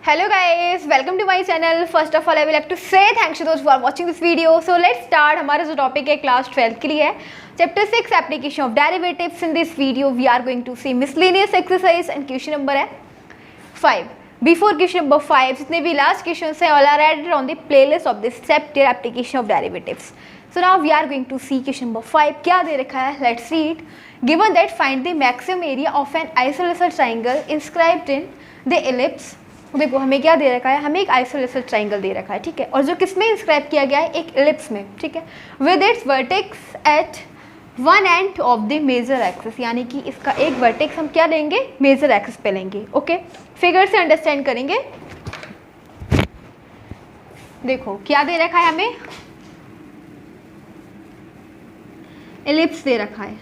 Hello guys, welcome to my channel. First of all, I would like to say thanks to those who are watching this video. So let's start. हमारा जो topic है class 12 के लिए है, chapter 6 application of derivatives. In this video we are going to see miscellaneous exercise and question number है 5. Before question number 5, जितने भी last question हैं all are added on the playlist of this chapter application of derivatives. So now we are going to see question number 5. क्या दे रखा है, let's read. Given that find the maximum area of an isosceles triangle inscribed in the ellipse. देखो हमें क्या दे रखा है, हमें एक आइसोसेलेस ट्राइंगल दे रखा है, ठीक है, और जो किस में इंस्क्राइब किया गया है, एक एलिप्स में, ठीक है, with its vertex at one end of the major axis. यानी कि इसका एक वर्टेक्स हम क्या लेंगे, मेजर एक्सिस पे लेंगे. ओके, फिगर से अंडरस्टैंड करेंगे. देखो क्या दे रखा है, हमें एलिप्स दे रखा है,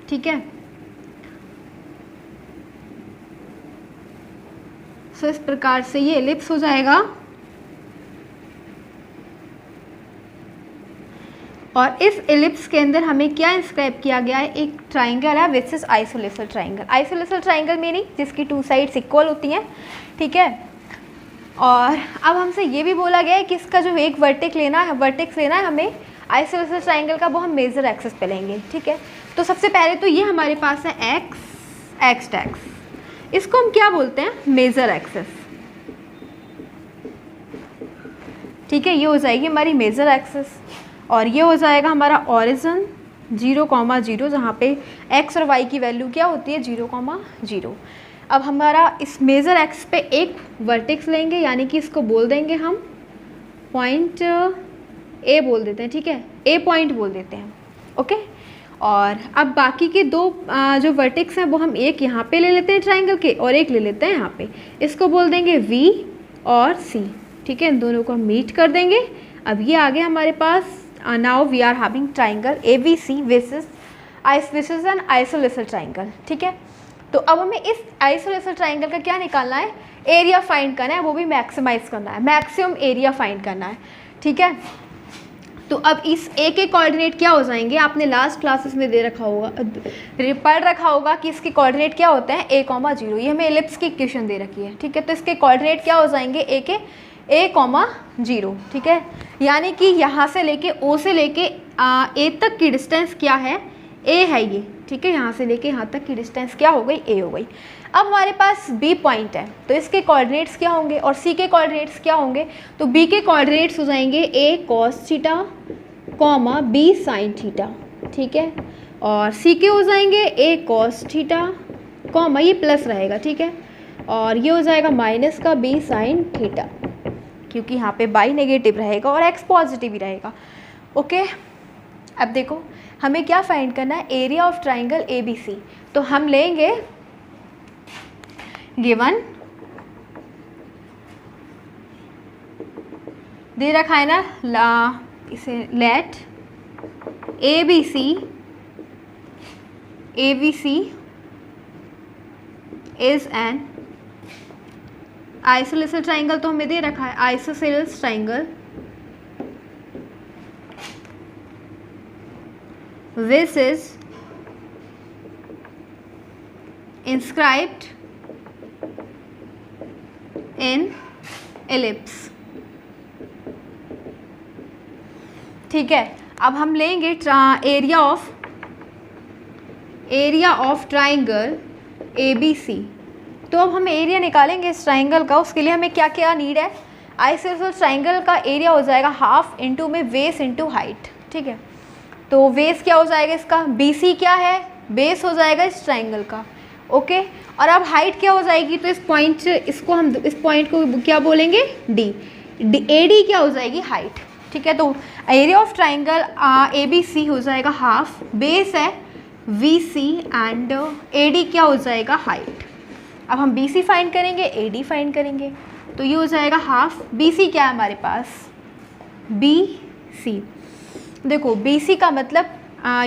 ठीक है. तो इस प्रकार से ये एलिप्स हो जाएगा और इस एलिप्स के अंदर हमें क्या इंस्क्राइब किया गया है, एक ट्राइंगल है which is isosceles triangle. Isosceles triangle meaning जिसकी टू साइड्स इक्वल होती हैं, ठीक है. और अब हमसे ये भी बोला गया है कि इसका जो एक वर्टेक्स लेना है हमें आइसोसेलेस ट्राइंगल का, वो हम मेजर एक्सिस पे लेंगे, ठीक है. तो सबसे पहले तो ये हमारे पास है एक्स एक्स. इसको हम क्या बोलते हैं, मेजर एक्सिस, ठीक है. ये हो जाएगी हमारी मेजर एक्सिस और ये हो जाएगा हमारा ऑरिजिन 0,0, जहाँ पे एक्स और वाई की वैल्यू क्या होती है 0,0. अब हमारा इस मेजर एक्सिस पे एक वर्टेक्स लेंगे, यानी कि इसको बोल देंगे हम पॉइंट ए बोल देते हैं, ठीक है, ए पॉइंट बोल देते हैं. ओके, और अब बाकी के दो जो वर्टेक्स हैं वो हम एक यहाँ पे ले लेते हैं ट्राइंगल के और एक ले लेते हैं यहाँ पे. इसको बोल देंगे V और C, ठीक है. इन दोनों को हम मीट कर देंगे. अब ये आ गया हमारे पास. Now we are having triangle ABC which is an isosceles triangle, ठीक है. तो अब हमें इस आइसोसेलेस ट्राइंगल का क्या निकालना है, एरिया फाइंड करना है, वो भी मैक्सिमाइज करना है, मैक्सिमम एरिया फाइंड करना है, ठीक है. तो अब इस ए के कोऑर्डिनेट क्या हो जाएंगे, आपने लास्ट क्लासेस में दे रखा होगा, पढ़ रखा होगा कि इसके कोऑर्डिनेट क्या होते हैं A,0. ये हमें एलिप्स की इक्वेशन दे रखी है, ठीक है. तो इसके कोऑर्डिनेट क्या हो जाएंगे, A,0, ठीक है. यानी कि यहाँ से लेके O से लेके A तक की डिस्टेंस क्या है, A है ये, ठीक है. यहाँ से लेके यहाँ तक की डिस्टेंस क्या हो गई, A हो गई. अब हमारे पास B पॉइंट है, तो इसके कोऑर्डिनेट्स क्या होंगे और C के कोऑर्डिनेट्स क्या होंगे. तो B के कोऑर्डिनेट्स हो जाएंगे A cos theta, B sin theta, ठीक है. और C के हो जाएंगे A cos थीटा, ये प्लस रहेगा, ठीक है. और ये हो जाएगा माइनस का B sin थीटा, क्योंकि यहाँ पे बाई नेगेटिव रहेगा और x पॉजिटिव ही रहेगा. ओके, अब देखो हमें क्या फाइंड करना है, एरिया ऑफ ट्राइंगल ABC. तो हम लेंगे गिवन दे रखा है ना, इसे let ABC is an isosceles triangle. तो हमें दे रखा है isosceles triangle which is inscribed in ellipse, ठीक है. अब हम लेंगे एरिया ऑफ ट्राइंगल ABC. तो अब हम एरिया निकालेंगे इस ट्राइंगल का. उसके लिए हमें क्या क्या नीड है, आइसोसेलेस ट्राइंगल का एरिया हो जाएगा हाफ इंटू में बेस इंटू हाइट, ठीक है. तो बेस क्या हो जाएगा इसका, BC क्या है, बेस हो जाएगा इस ट्राइंगल का. ओके, और अब हाइट क्या हो जाएगी, तो इस पॉइंट को क्या बोलेंगे, AD क्या हो जाएगी, हाइट, ठीक है. तो एरिया ऑफ ट्राइंगल ABC हो जाएगा हाफ, बेस है VC एंड AD क्या हो जाएगा, हाइट. अब हम BC फाइंड करेंगे, AD फाइंड करेंगे. तो ये हो जाएगा हाफ, BC क्या है हमारे पास, BC. देखो BC का मतलब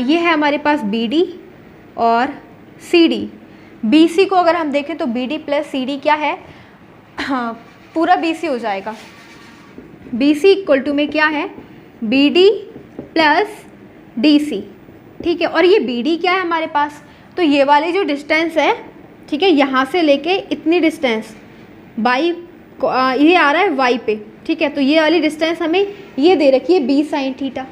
ये है हमारे पास BD और CD. BC को अगर हम देखें तो BD प्लस CD क्या है, पूरा BC हो जाएगा. BC इक्वल टू में क्या है, BD प्लस DC, ठीक है. और ये BD क्या है हमारे पास, तो ये वाली जो डिस्टेंस है, ठीक है, यहाँ से लेके इतनी डिस्टेंस बाई ये आ रहा है वाई पे, ठीक है। तो ये वाली डिस्टेंस हमें ये दे रखी है बी साइन थीटा,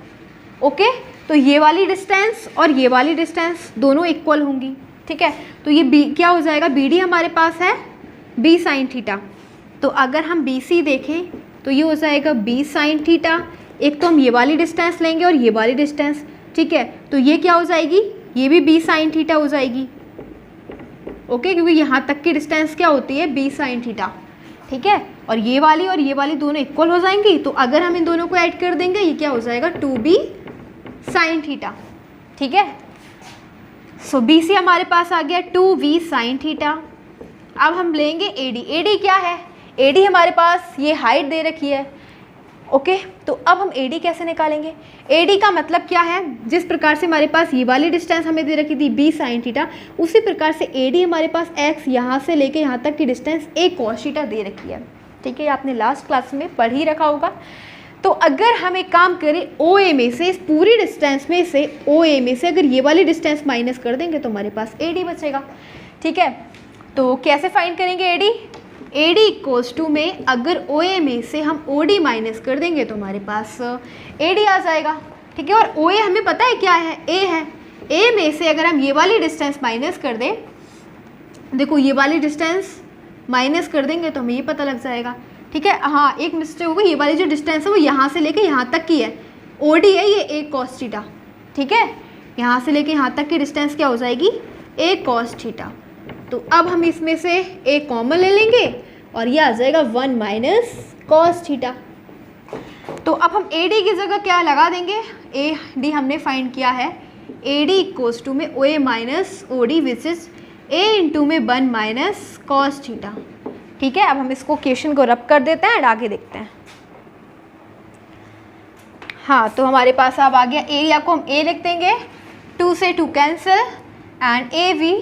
ओके। तो ये वाली डिस्टेंस और ये वाली डिस्टेंस दोनों इक्वल होंगी, ठीक है। तो ये बी क्या हो जाएगा, बी डी हमारे पास है बी साइन थीटा। तो अगर हम बी सी देखें तो ये हो जाएगा बी साइन थीटा। एक तो हम ये वाली डिस्टेंस लेंगे और ये वाली डिस्टेंस, ठीक है। तो ये क्या हो जाएगी, ये भी बी साइन थीटा हो जाएगी, ओके, क्योंकि यहाँ तक की डिस्टेंस क्या होती है बी साइन थीटा, ठीक है। और ये वाली दोनों इक्वल हो जाएंगी। तो अगर हम इन दोनों को ऐड कर देंगे ये क्या हो जाएगा 2b साइन थीटा, ठीक है। सो बी सी हमारे पास आ गया 2v साइन थीटा। अब हम लेंगे एडी। एडी क्या है, एडी हमारे पास ये हाइट दे रखी है, ओके। तो अब हम एडी कैसे निकालेंगे, एडी का मतलब क्या है, जिस प्रकार से हमारे पास ये वाली डिस्टेंस हमें दे रखी थी बी साइन थीटा, उसी प्रकार से एडी हमारे पास एक्स यहाँ से लेके यहाँ तक की डिस्टेंस ए कॉस थीटा दे रखी है, ठीक है। आपने लास्ट क्लास में पढ़ ही रखा होगा। तो अगर हम एक काम करें ओ ए में से, इस पूरी डिस्टेंस में से ओ ए में से अगर ये वाली डिस्टेंस माइनस कर देंगे तो हमारे पास ए डी बचेगा, ठीक है। तो कैसे फाइंड करेंगे A D, A D equals to में अगर ओ ए में से हम ओ डी माइनस कर देंगे तो हमारे पास ए डी आ जाएगा, ठीक है। और ओ ए हमें पता है क्या है, ए है। ए में से अगर हम ये वाली डिस्टेंस माइनस कर दें, देखो ये वाली डिस्टेंस माइनस कर देंगे तो हमें ये पता लग जाएगा, ठीक है। हाँ एक मिस्टेक हो गई, ये वाली जो डिस्टेंस है वो यहाँ से लेके यहाँ तक की है, ओ डी है ये ए कॉस थीटा, ठीक है। यहाँ से लेके यहाँ तक की डिस्टेंस क्या हो जाएगी ए कॉस थीटा। तो अब हम इसमें से ए कॉमन ले लेंगे और ये आ जाएगा 1 माइनस कॉस थीटा। तो अब हम ए डी की जगह क्या लगा देंगे, ए डी हमने फाइंड किया है, ए डी इक्वल्स टू में O A minus O D which is A into में 1 माइनस कॉस थीटा, ठीक है। अब हम इसको क्वेश्चन को रब कर देते हैं और आगे देखते हैं। हाँ तो हमारे पास अब आ गया एरिया को हम ए लिख देंगे, 2 से 2 कैंसिल एंड ए वी,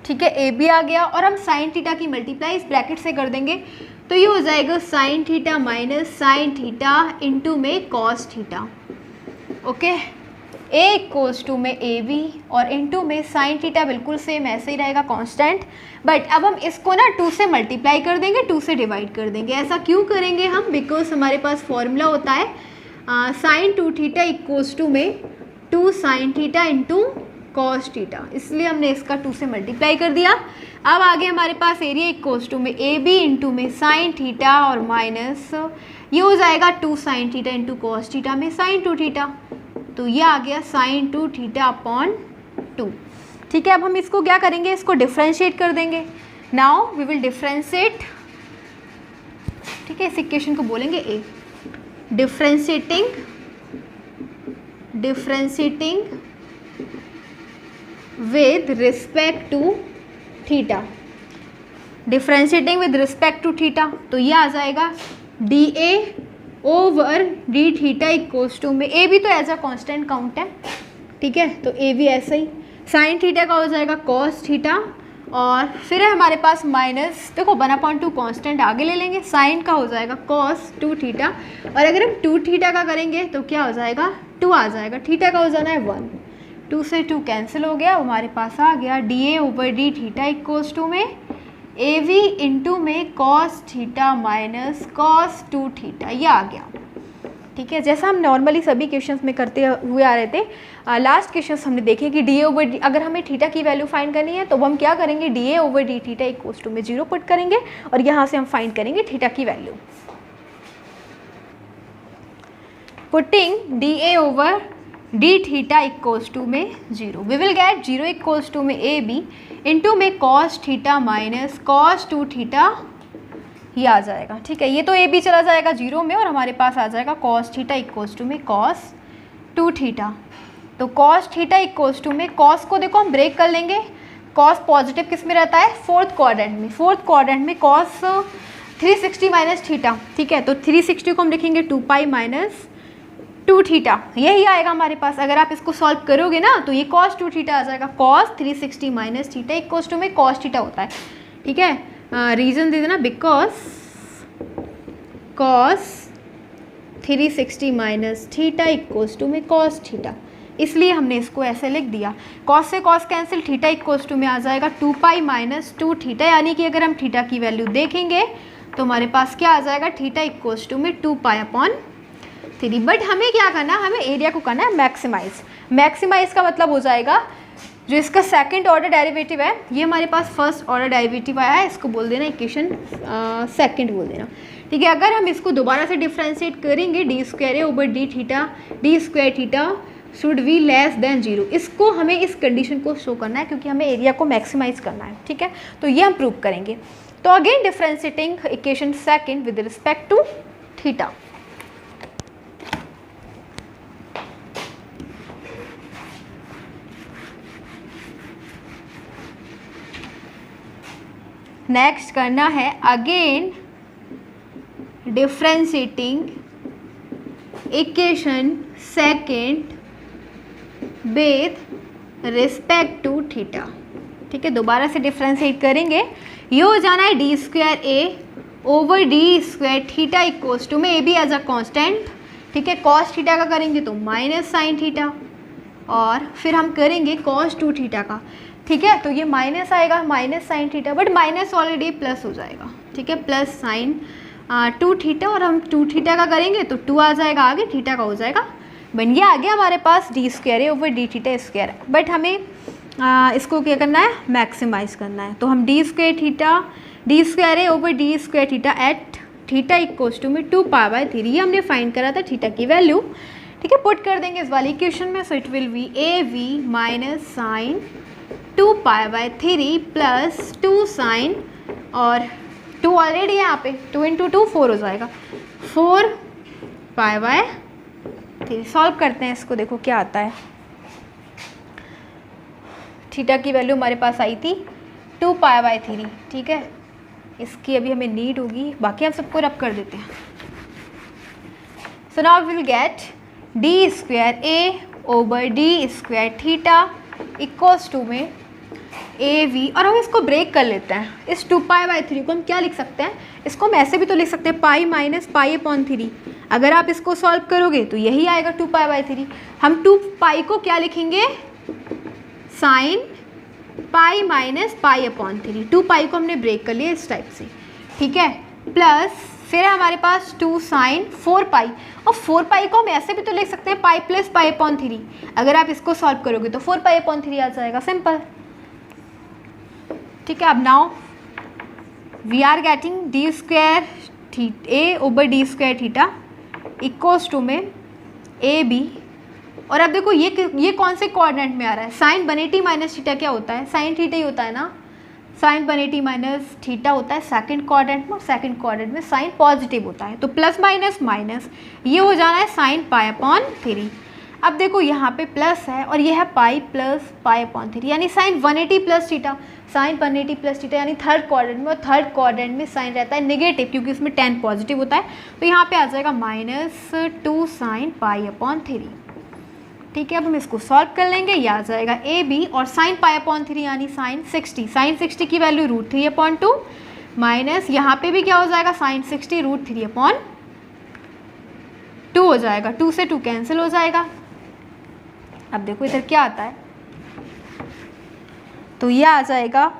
ठीक है, ए बी आ गया। और हम साइन थीटा की मल्टीप्लाई इस ब्रैकेट से कर देंगे तो ये हो जाएगा sine theta minus sine theta into में cos theta, okay. A equals to में ए बी और इंटू में साइन थीटा बिल्कुल सेम ऐसे ही रहेगा कांस्टेंट, बट अब हम इसको ना 2 से मल्टीप्लाई कर देंगे, 2 से डिवाइड कर देंगे। ऐसा क्यों करेंगे हम, बिकॉज हमारे पास फॉर्मूला होता है साइन 2 थीटा इक्वल्स टू में 2 sign theta into cos theta, इसलिए हमने इसका 2 से मल्टीप्लाई कर दिया। अब आगे हमारे पास एरिया इक्वल्स टू में ए बी इंटू में साइन थीटा और माइनस ये हो जाएगा 2 sign theta into cos theta में साइन 2 थीटा, तो ये आ गया साइन 2 थीटा अपॉन 2, ठीक है। अब हम इसको क्या करेंगे, इसको डिफ्रेंशिएट कर देंगे। नाउ वी विल डिफ्रेंशिएट, ठीक है, इस इक्वेशन को बोलेंगे A. Differentiating with respect to theta, differentiating with respect to theta, तो ये आ जाएगा D A over D theta equals to में ए भी तो एज अ कांस्टेंट काउंट है, ठीक है। तो ए भी ऐसा ही, साइन थीटा का हो जाएगा कॉस थीटा और फिर है हमारे पास माइनस, देखो 1/2 कांस्टेंट आगे ले लेंगे, साइन का हो जाएगा कॉस 2 थीटा और अगर हम 2 थीटा का करेंगे तो क्या हो जाएगा 2 आ जाएगा, थीटा का हो जाना है 1, 2 से 2 कैंसिल हो गया, हमारे पास आ गया D A over D theta equals to में ए वी इंटू में cos theta minus cos 2 theta, ये आ गया, ठीक है। जैसा हम नॉर्मली सभी क्वेश्चंस में करते हुए आ रहे थे, लास्ट क्वेश्चंस हमने देखे कि डी ए ओवर डी, अगर हमें थीटा की वैल्यू फाइंड करनी है तो हम क्या करेंगे, D A over D theta equals to में 0 पुट करेंगे और यहाँ से हम फाइंड करेंगे थीटा की value. Putting D A over D theta equals to में 0, we will get 0 equals to में ए बी इंटू में cos theta minus cos 2 theta, ये आ जाएगा, ठीक है। ये तो ए बी चला जाएगा 0 में और हमारे पास आ जाएगा कॉस थीटा इक्वल्स टू में कॉस 2 थीटा। तो कॉस थीटा इक्वल्स टू में कॉस को देखो हम ब्रेक कर लेंगे, कॉस पॉजिटिव किस में रहता है, 4th क्वाड्रेंट में, 4th क्वाड्रेंट में कॉस 360 माइनस थीटा, ठीक है। तो 360 को हम लिखेंगे 2 पाई माइनस 2 थीटा, यही आएगा हमारे पास। अगर आप इसको सॉल्व करोगे ना तो ये कॉस 2 थीटा आ जाएगा, cos 360 minus theta equals to में कॉस थीटा होता है, ठीक है। रीज़न दे देना, because cos 360 minus theta equals to में कॉस थीटा, इसलिए हमने इसको ऐसे लिख दिया। कॉस से cos cancel, theta equals to में आ जाएगा 2 पाई माइनस 2 थीटा, यानी कि अगर हम थीटा की वैल्यू देखेंगे तो हमारे पास क्या आ जाएगा, थीटा इक्वल्स टू में 2 पाई अपॉन 3। बट हमें क्या करना है, हमें एरिया को करना है मैक्सिमाइज। मैक्सिमाइज का मतलब हो जाएगा जो इसका सेकंड ऑर्डर डेरिवेटिव है, ये हमारे पास फर्स्ट ऑर्डर डेरिवेटिव आया है, इसको बोल देना इक्वेशन सेकंड बोल देना, ठीक है। अगर हम इसको दोबारा से डिफ्रेंशिएट करेंगे, D square A over D theta, D square theta should be less than 0, इसको हमें इस कंडीशन को शो करना है क्योंकि हमें एरिया को मैक्सिमाइज करना है, ठीक है। तो ये हम प्रूव करेंगे। तो again differentiating equation second with respect to theta. Next करना है again differentiating equation second with respect to theta, ठीक है। दोबारा से डिफ्रेंशिएट करेंगे, ये हो जाना है D square A over D square theta equals to में A B as a constant, ठीक है। कॉस थीटा का करेंगे तो माइनस साइन थीटा, और फिर हम करेंगे कॉस 2 थीटा का, ठीक है। तो ये माइनस आएगा, minus sine theta, but minus already plus हो जाएगा, ठीक है, प्लस साइन 2 थीटा, और हम 2 थीटा का करेंगे तो 2 आ जाएगा आगे, थीटा का हो जाएगा बन गया आ गया हमारे पास D square A over D theta square. But हमें इसको क्या करना है, मैक्सिमाइज करना है। तो हम D square theta, D square A over D square theta at theta equals to में 2 पाई बाय 3, ये हमने फाइंड करा था थीटा की वैल्यू, ठीक है। पुट कर देंगे इस वाली इक्वेशन में, so it will be A V minus sine 2 pi by 3 plus 2 sine, और 2 ऑलरेडी है यहाँ पे, 2 इंटू 2 4 हो जाएगा, 4 पाई बाय 3। सॉल्व करते हैं इसको, देखो क्या आता है। थीटा की वैल्यू हमारे पास आई थी 2 पाई बाय 3, ठीक है। इसकी अभी हमें नीड होगी, बाकी हम सबको रब कर देते हैं। So now will get D square A over D square theta equals to में ए वी, और हम इसको ब्रेक कर लेते हैं। इस 2 पाई बाय 3 को हम क्या लिख सकते हैं, इसको हम ऐसे भी तो लिख सकते हैं पाई माइनस पाई अपॉन 3। अगर आप इसको सॉल्व करोगे तो यही आएगा 2 पाई बाय 3। हम 2 पाई को क्या लिखेंगे, sine pi minus pi upon 3। 2 पाई को हमने ब्रेक कर लिया इस टाइप से, ठीक है। प्लस फिर हमारे पास 2 साइन 4 पाई, और 4 पाई को हम ऐसे भी तो लिख सकते हैं पाई प्लस पाई अपॉन 3। अगर आप इसको सॉल्व करोगे तो 4 पाई अपॉन 3 आ जाएगा, सिंपल, ठीक है। अब now we are getting D square A over D square theta equals to में ए बी, और अब देखो ये कौन से कोऑर्डिनेट में आ रहा है, साइन 180 माइनस थीटा क्या होता है, साइन थीटा ही होता है ना, साइन 180 माइनस थीटा होता है सेकंड कोऑर्डिनेट में, और सेकंड कोऑर्डिनेट में साइन पॉजिटिव होता है, तो प्लस माइनस माइनस, ये हो जाना है साइन पाई अपॉन 3। अब देखो यहाँ पे प्लस है और ये है पाई प्लस पाई अपॉन 3, यानी sine 180 plus theta, sine 180 plus theta यानी थर्ड क्वाड्रेंट में, और थर्ड क्वाड्रेंट में साइन रहता है नेगेटिव क्योंकि उसमें 10 पॉजिटिव होता है, तो यहाँ पे आ जाएगा -2 साइन पाई अपॉन 3, ठीक है। अब हम इसको सॉल्व कर लेंगे, ये आ जाएगा ए बी, और साइन पाई अपॉन 3 यानी साइन 60, साइन 60 की वैल्यू √3/2 माइनस यहाँ पे भी क्या हो जाएगा, साइन 60 √3/2 हो जाएगा, 2 से 2 कैंसिल हो जाएगा। अब देखो इधर क्या आता है, तो ये आ जाएगा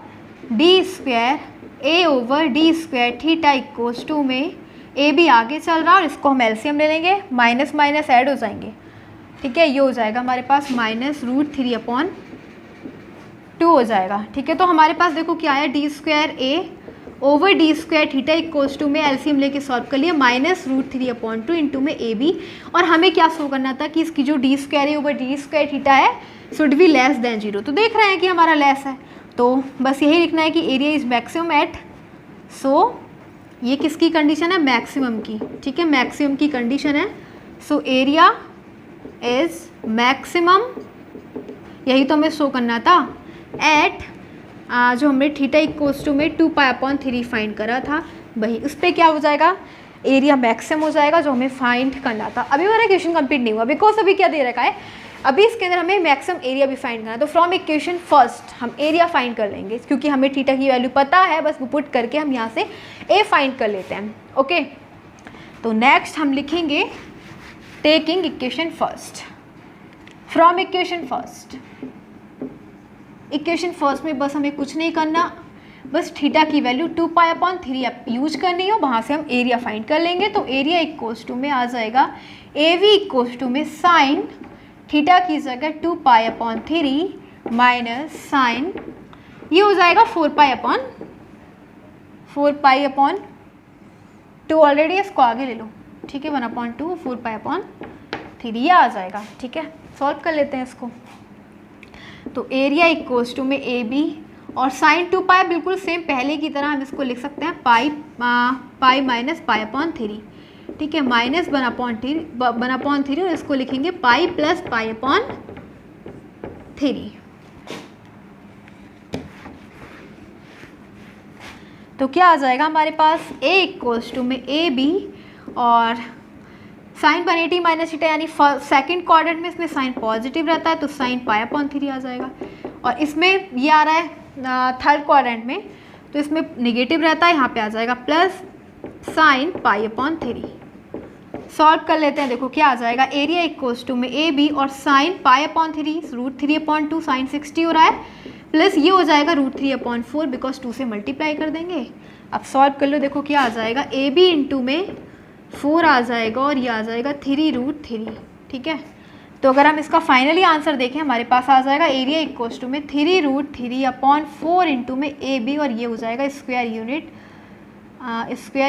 D square A over D square theta equals to में ए बी आगे चल रहा है और इसको हम एलसीएम ले लेंगे, माइनस माइनस ऐड हो जाएंगे, ठीक है। ये हो जाएगा हमारे पास -√3/2 हो जाएगा, ठीक है। तो हमारे पास देखो क्या है, D square A over D square theta equals to में एलसीएम लेके सॉल्व कर लिया, -√3/2 इंटू में ए बी, और हमें क्या शो करना था कि इसकी जो D square A over D square theta है शुड बी लेस देन 0, तो देख रहे हैं कि हमारा लेस है, तो बस यही लिखना है कि एरिया इज मैक्सिमम एट, सो ये किसकी कंडीशन है, मैक्सिमम की, ठीक है, मैक्सिमम की कंडीशन है, सो एरिया इज मैक्सिमम, यही तो हमें शो करना था एट जो हमने थीटा इक्वल्स टू में 2 पाई अपॉन 3 फाइंड करा था, वही उस पर क्या हो जाएगा, एरिया मैक्सिमम हो जाएगा जो हमें फाइंड करना था। अभी हमारा क्वेश्चन कंप्लीट नहीं हुआ बिकॉज अभी क्या दे रखा है, अभी इसके अंदर हमें मैक्सिमम एरिया भी फाइंड करना है, तो फ्रॉम इक्वेशन फर्स्ट हम एरिया फाइंड कर लेंगे क्योंकि हमें थीटा की वैल्यू पता है, बस वो पुट करके हम यहाँ से ए फाइंड कर लेते हैं, ओके। तो नेक्स्ट हम लिखेंगे taking equation first, from equation first में बस हमें कुछ नहीं करना, बस थीटा की वैल्यू 2π/3 यूज करनी है, वहाँ से हम एरिया फाइंड कर लेंगे। तो एरिया इक्वल्स टू में आ जाएगा AV इक्वल्स टू में साइन थीटा की जगह 2π/3 माइनस साइन, ये हो जाएगा 4π/2, ऑलरेडी इसको आगे ले लो, ठीक है, 1/2 4π/3 ये आ जाएगा, ठीक है। सॉल्व कर लेते हैं इसको। तो एरिया इक्वल्स टू में AB और साइन 2π बिल्कुल सेम पहले की तरह हम इसको लिख सकते हैं पाई माइनस π/3, ठीक है, माइनस 1/3 और इसको लिखेंगे पाई प्लस π/3। तो क्या आ जाएगा हमारे पास A इक्वल्स टू में AB और साइन 180 माइनस थीटा, यानी सेकंड क्वाड्रेंट में इसमें साइन पॉजिटिव रहता है तो साइन π/3 आ जाएगा, और इसमें ये आ रहा है थर्ड क्वाड्रेंट में तो इसमें नेगेटिव रहता है, यहाँ पे आ जाएगा प्लस साइन π/3। सॉल्व कर लेते हैं, देखो क्या आ जाएगा। एरिया इक्वल्स टू में AB और साइन π/3 √3/2 साइन 60 हो रहा है, प्लस ये हो जाएगा √3/4 बिकॉज 2 से मल्टीप्लाई कर देंगे। अब सॉल्व कर लो, देखो क्या आ जाएगा, AB इंटू में 4 आ जाएगा और ये आ जाएगा 3√3, ठीक है। तो अगर हम इसका फाइनली आंसर देखें हमारे पास आ जाएगा एरिया इक्वल्स टू में 3√3/4 इंटू में AB और ये हो जाएगा स्क्वायर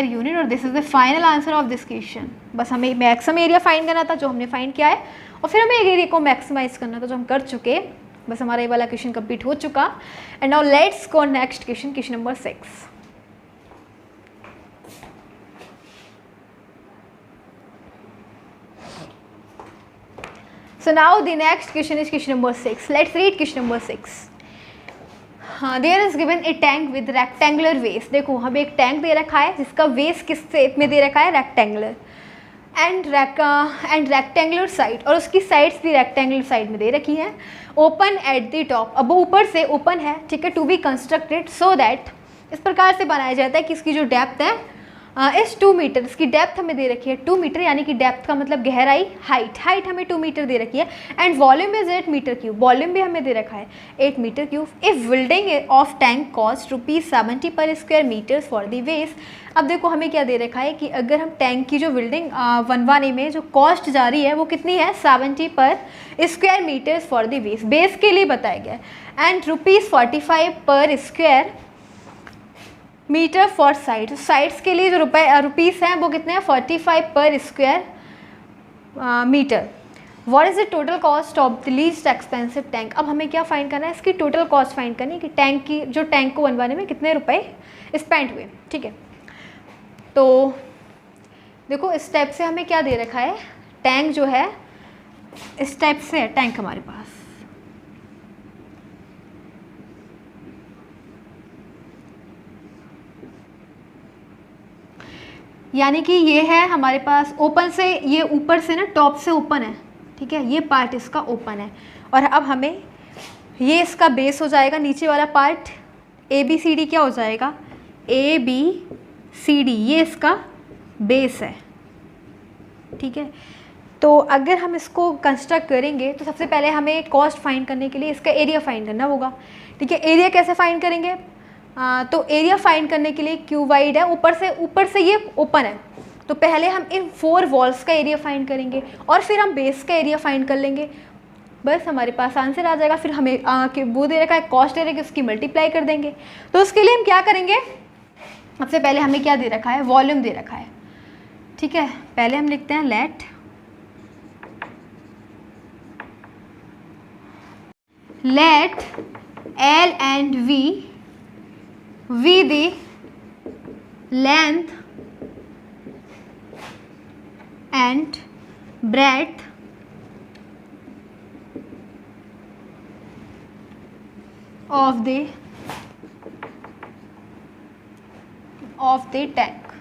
यूनिट, और this is the final answer of this question. बस हमें मैक्सिमम एरिया फाइंड करना था जो हमने फाइंड किया है, और फिर हमें एरिया को मैक्सिमाइज करना था जो हम कर चुके। बस हमारा ये वाला क्वेश्चन कंप्लीट हो चुका। And now let's go next question number 6। So now the next question is question number 6. Let's read question number 6. There is given a tank with rectangular waist. देखो हमें एक टैंक दे रखा है जिसका वेस्ट किस shape में दे रखा है, रेक्टेंगुलर, एंड रेक्टेंगुलर साइड, और उसकी साइड्स भी रेक्टेंगुलर साइड में दे रखी है। ओपन एट द टॉप, अब वो ऊपर से ओपन है, ठीक है, to be constructed so that, इस प्रकार से बनाया जाता है कि इसकी जो डेप्थ है इस 2 मीटर, इसकी डेप्थ हमें दे रखी है 2 मीटर, यानी कि डेप्थ का मतलब गहराई, हाइट हमें 2 मीटर दे रखी है, and volume is 8 metre cube, volume भी हमें दे रखा है 8 metre cube. If building of tank cost ₹70 per square metre for the वेस्ट। अब देखो हमें क्या दे रखा है कि अगर हम टैंक की जो बिल्डिंग बनवाने में जो कॉस्ट जा रही है वो कितनी है, 70 per square metres for the वेस्ट, बेस के लिए बताया गया, and ₹45 per square metre for side, sides के लिए जो रुपीस हैं वो कितने हैं, 45 per square metre. What is the total cost of the least expensive tank. अब हमें क्या फाइंड करना है, इसकी टोटल कॉस्ट फाइंड करनी है कि टैंक की, जो टैंक को बनवाने में कितने रुपए स्पेंड हुए, ठीक है। तो देखो इस टाइप से हमें क्या दे रखा है, टैंक जो है इस टाइप से है टैंक हमारे पास, यानी कि ये है हमारे पास ओपन से, ये ऊपर से ना टॉप से ओपन है, ठीक है, ये पार्ट इसका ओपन है, और अब हमें ये इसका बेस हो जाएगा, नीचे वाला पार्ट ABCD क्या हो जाएगा, ABCD ये इसका बेस है, ठीक है। तो अगर हम इसको कंस्ट्रक्ट करेंगे तो सबसे पहले हमें कॉस्ट फाइंड करने के लिए इसका एरिया फाइंड करना होगा, ठीक है। एरिया कैसे फाइंड करेंगे, तो एरिया फाइंड करने के लिए क्यूबाइड है, ऊपर से ये ओपन है, तो पहले हम इन 4 वॉल्स का एरिया फाइंड करेंगे और फिर हम बेस का एरिया फाइंड कर लेंगे, बस हमारे पास आंसर आ जाएगा। फिर हमें वो दे रखा है कॉस्ट दे रखा है, उसकी मल्टीप्लाई कर देंगे। तो उसके लिए हम क्या करेंगे, सबसे पहले हमें क्या दे रखा है, वॉल्यूम दे रखा है, ठीक है। पहले हम लिखते हैं let L and V the length and breadth of the tank,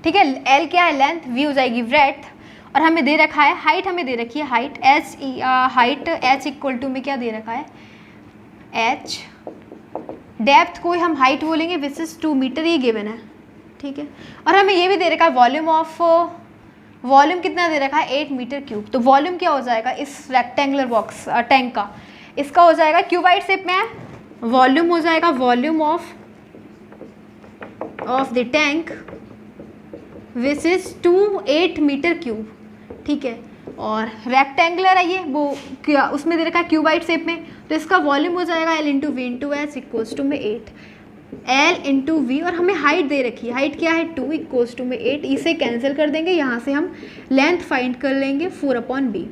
ठीक है। L क्या है, लेंथ, V हो जाएगी ब्रेड्थ, और हमें दे रखा है हाइट, हमें दे रखी है हाइट H इक्वल टू में क्या दे रखा है, H। डेप्थ को हम हाइट बोलेंगे विच इज़ 2 मीटर, ये गिवन है, ठीक है। और हमें ये भी दे रखा है वॉल्यूम ऑफ वॉल्यूम कितना दे रखा है 8 मीटर क्यूब। तो वॉल्यूम क्या हो जाएगा इस रेक्टेंगुलर बॉक्स टैंक का, इसका हो जाएगा क्यूबाइड शेप में है, वॉल्यूम हो जाएगा volume of the tank which is 8 metre cube, ठीक है। और रेक्टेंगुलर है ये, वो क्या उसमें दे रखा है क्यूबाइड शेप में, तो इसका वॉल्यूम हो जाएगा L into V into H equals to में 8 L इंटू वी, और हमें हाइट दे रखी है, हाइट क्या है 2 इक्वल्स टू में 8, इसे कैंसिल कर देंगे, यहाँ से हम लेंथ फाइंड कर लेंगे 4/b,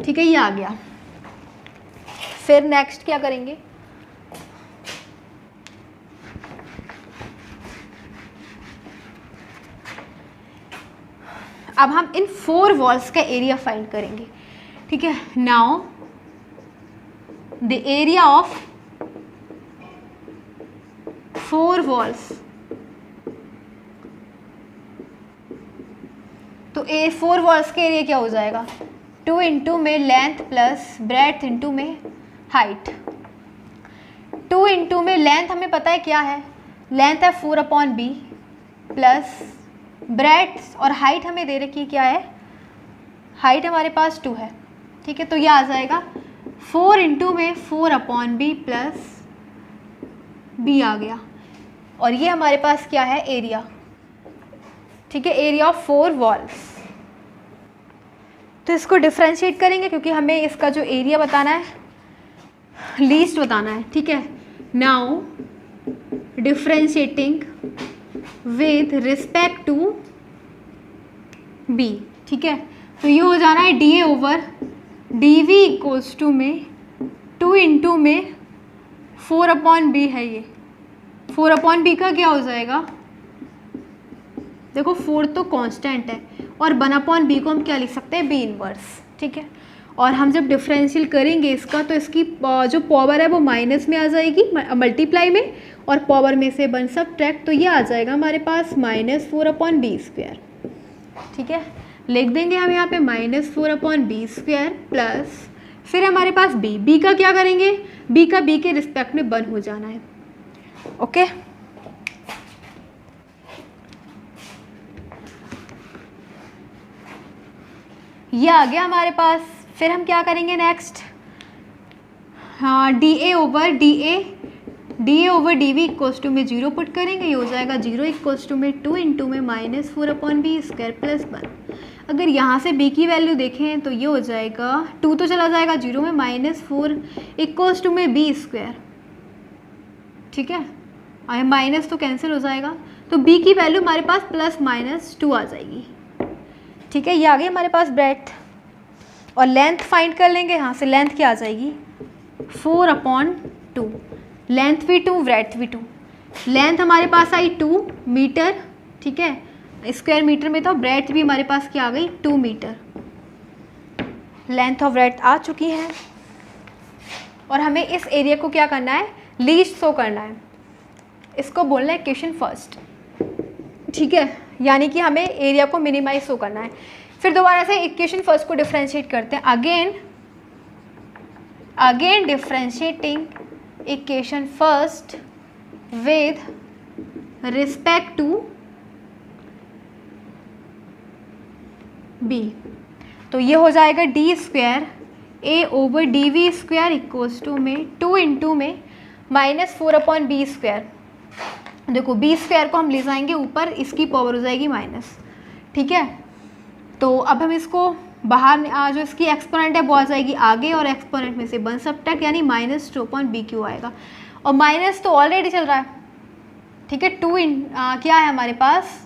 ठीक है, ये आ गया। फिर नेक्स्ट क्या करेंगे, अब हम इन 4 वॉल्स का एरिया फाइंड करेंगे, ठीक है। Now the area of 4 walls, तो 4 वॉल्स का एरिया क्या हो जाएगा 2 इंटू में लेंथ प्लस ब्रेड्थ इंटू में हाइट। 2 इंटू में लेंथ हमें पता है क्या है, लेंथ है 4/b प्लस ब्रेड्थ, और हाइट हमें दे रखी है क्या है, हाइट हमारे पास 2 है, ठीक है। तो ये आ जाएगा 4 इंटू में 4/b प्लस b आ गया, और ये हमारे पास क्या है एरिया, ठीक है, एरिया ऑफ 4 वॉल्स। तो इसको डिफ्रेंशिएट करेंगे क्योंकि हमें इसका जो एरिया बताना है लीस्ट बताना है, ठीक है। Now differentiating with respect to b, ठीक है। तो ये हो जाना है dA over dV equals to में 2 इंटू में 4/b है, ये 4/b का क्या हो जाएगा, देखो 4 तो कांस्टेंट है, और 1/b को हम क्या लिख सकते हैं b इनवर्स, ठीक है। और हम जब डिफरेंशियल करेंगे इसका, तो इसकी जो पावर है वो माइनस में आ जाएगी मल्टीप्लाई में, और पावर में से 1 सब्ट्रैक्ट, तो ये आ जाएगा हमारे पास -4/b², ठीक है। लिख देंगे हम यहाँ पे -4/b² प्लस फिर हमारे पास b का क्या करेंगे, b का b के रिस्पेक्ट में 1 हो जाना है, ओके। ये आ गया हमारे पास। फिर हम क्या करेंगे नेक्स्ट, हाँ dA over dV equals to में 0 पुट करेंगे, ये हो जाएगा 0 इक्वल्स टू में 2 इंटू में -4/b² प्लस 1। अगर यहाँ से b की वैल्यू देखें तो ये हो जाएगा 2 तो चला जाएगा 0 में, -4 इक्वल्स टू में b², ठीक है, और माइनस तो कैंसिल हो जाएगा, तो b की वैल्यू हमारे पास +-2 आ जाएगी, ठीक है। ये आ गई हमारे पास ब्रेड्थ, और लेंथ फाइंड कर लेंगे, यहाँ से लेंथ क्या आ जाएगी 4/2, लेंथ भी 2 ब्रेड्थ भी 2, लेंथ हमारे पास आई 2 मीटर, ठीक है, स्क्वायर मीटर में, तो ब्रेड्थ भी हमारे पास क्या आ गई 2 मीटर, लेंथ और ब्रेड्थ आ चुकी हैं। और हमें इस एरिया को क्या करना है, लीस्ट शो करना है, इसको बोलना है इक्वेशन फर्स्ट, ठीक है, यानी कि हमें एरिया को मिनिमाइज शो करना है। फिर दोबारा से इक्वेशन फर्स्ट को डिफरेंशिएट करते हैं, again differentiating equation first with respect to b, तो ये हो जाएगा d² A over dV² equals to में 2 इंटू में -4/b², देखो b² को हम ले जाएंगे ऊपर, इसकी पावर हो जाएगी माइनस, ठीक है। तो अब हम इसको बाहर जो इसकी एक्सपोनेंट है वो आ जाएगी आगे, और एक्सपोनेंट में से 1 सब्ट्रैक्ट, यानी -2/b³ आएगा, और माइनस तो ऑलरेडी चल रहा है, ठीक है। क्या है हमारे पास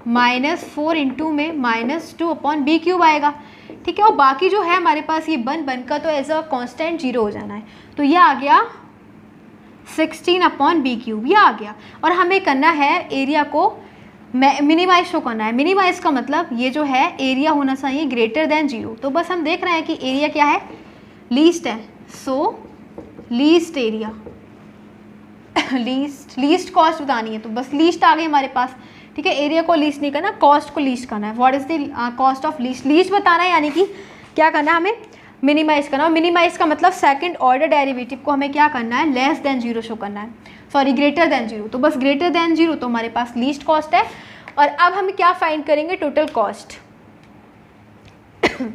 -4 इंटू में -2/b³ आएगा, ठीक है। और बाकी जो है हमारे पास ये 1 का तो एज अ कांस्टेंट 0 हो जाना है, तो ये आ गया 16/b³, ये आ गया। और हमें करना है एरिया को मिनिमाइज शो करना है, मिनिमाइज का मतलब ये जो है एरिया होना चाहिए ग्रेटर देन 0, तो बस हम देख रहे हैं कि एरिया क्या है, लीस्ट है, सो लीस्ट एरिया लीस्ट कॉस्ट बतानी है, तो बस लीस्ट आ गई हमारे पास, ठीक है। एरिया को लीस्ट नहीं करना, कॉस्ट को लीस्ट करना है, what is the cost of least बताना है, यानी कि क्या करना है हमें मिनिमाइज करना, और मिनिमाइज का मतलब सेकंड ऑर्डर डेरिवेटिव को हमें क्या करना है, लेस देन 0 शो करना है, सॉरी ग्रेटर देन 0, तो बस ग्रेटर देन 0 तो हमारे पास लीस्ट कॉस्ट है, और अब हम क्या फाइंड करेंगे, टोटल कॉस्ट।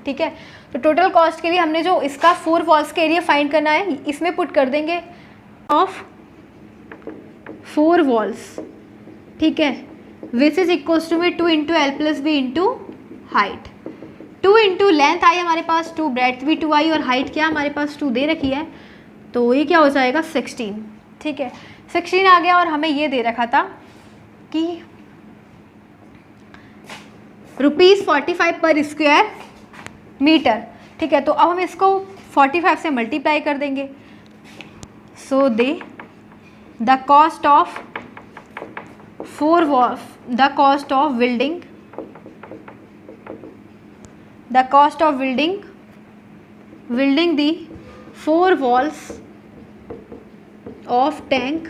ठीक है, तो टोटल कॉस्ट के लिए हमने जो इसका 4 वॉल्स का एरिया फाइंड करना है, इसमें पुट कर देंगे ऑफ 4 वॉल्स, ठीक है, विच इज इक्वल्स टू में 2 into L plus B into height. 2 into length आई हमारे पास 2, ब्रेड्थ भी 2 आई, और हाइट क्या हमारे पास 2 दे रखी है, तो ये क्या हो जाएगा 16। ठीक है, 16 आ गया, और हमें ये दे रखा था कि ₹45 पर स्क्वायर मीटर। ठीक है, तो अब हम इसको 45 से मल्टीप्लाई कर देंगे। So the cost of 4 walls, the cost of building, the cost of building the 4 walls of tank,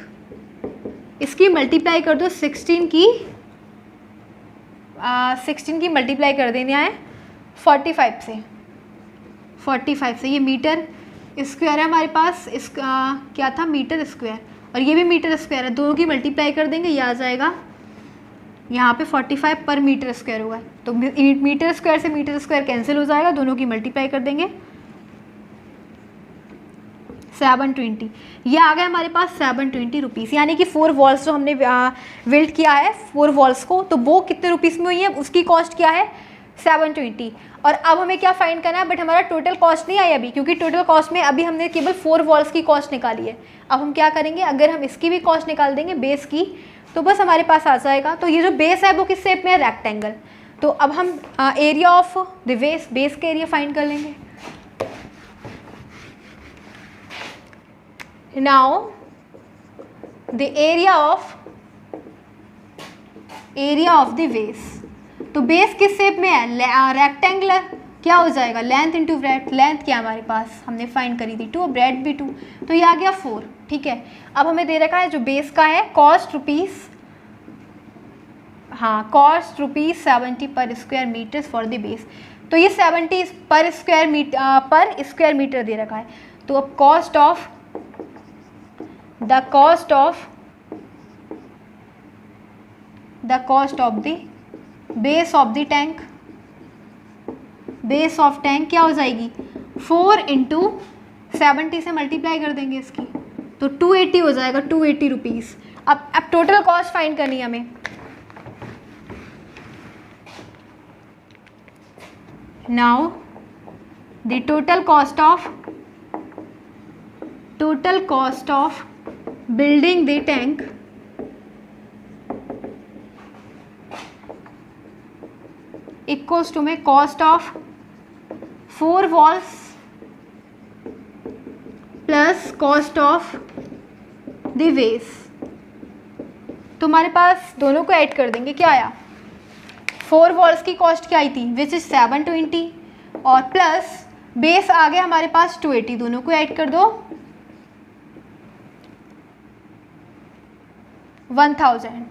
इसकी मल्टीप्लाई कर दो 16 की मल्टीप्लाई कर देनी है 45 से। 45 से, ये मीटर स्क्वायर है हमारे पास, इस क्या था मीटर स्क्वायर, और ये भी मीटर स्क्वायर है, दोनों की मल्टीप्लाई कर देंगे, ये आ जाएगा यहाँ पे 45 पर मीटर स्क्वायर होगा, तो मीटर स्क्वायर से मीटर स्क्वायर कैंसिल हो जाएगा, दोनों की मल्टीप्लाई कर देंगे 720। ये आ गया हमारे पास 720 रुपीज़, यानी कि 4 वॉल्स जो हमने बिल्ड किया है 4 वॉल्स को, तो वो कितने रुपीज़ में हुई है, उसकी कॉस्ट क्या है 720। और अब हमें क्या फाइंड करना है, बट हमारा टोटल कॉस्ट नहीं आई अभी, क्योंकि टोटल कॉस्ट में अभी हमने केवल 4 वॉल्स की कॉस्ट निकाली है। अब हम क्या करेंगे, अगर हम इसकी भी कॉस्ट निकाल देंगे बेस की, तो बस हमारे पास आ जाएगा। तो ये जो बेस है वो किस शेप में है, रेक्टेंगल। तो अब हम एरिया ऑफ द बेस का एरिया फाइंड कर लेंगे। Now the area of the base, तो बेस किस शेप में है, रेक्टेंगुलर, क्या हो जाएगा लेंथ इंटू ब्रेड्थ, लेंथ क्या हमारे पास हमने फाइंड करी थी 2, ब्रेड्थ भी 2, तो ये आ गया 4। ठीक है, अब हमें दे रखा है जो बेस का है cost ₹70 per square metre for the base, तो ये 70 पर स्क्वायर मीटर दे रखा है। तो अब the cost of the base of the tank, base of tank क्या हो जाएगी 4 इंटू 70 से मल्टीप्लाई कर देंगे इसकी, तो 280 हो जाएगा, 280 रुपीज़। अब टोटल कॉस्ट फाइंड करनी है हमें। Now the total cost of building the tank equals to में cost of 4 walls plus cost of the base. तो हमारे पास दोनों को ऐड कर देंगे, क्या आया 4 वॉल्स की कॉस्ट क्या आई थी विच इज 720, और प्लस बेस आ गया हमारे पास 280, दोनों को ऐड कर दो 1000।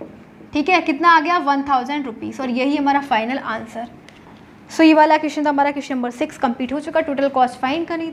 ठीक है, कितना आ गया 1000 रुपीज़, और यही हमारा फाइनल आंसर। सो ये वाला क्वेश्चन था हमारा, क्वेश्चन नंबर 6 कंप्लीट हो चुका। टोटल कॉस्ट फाइंड करनी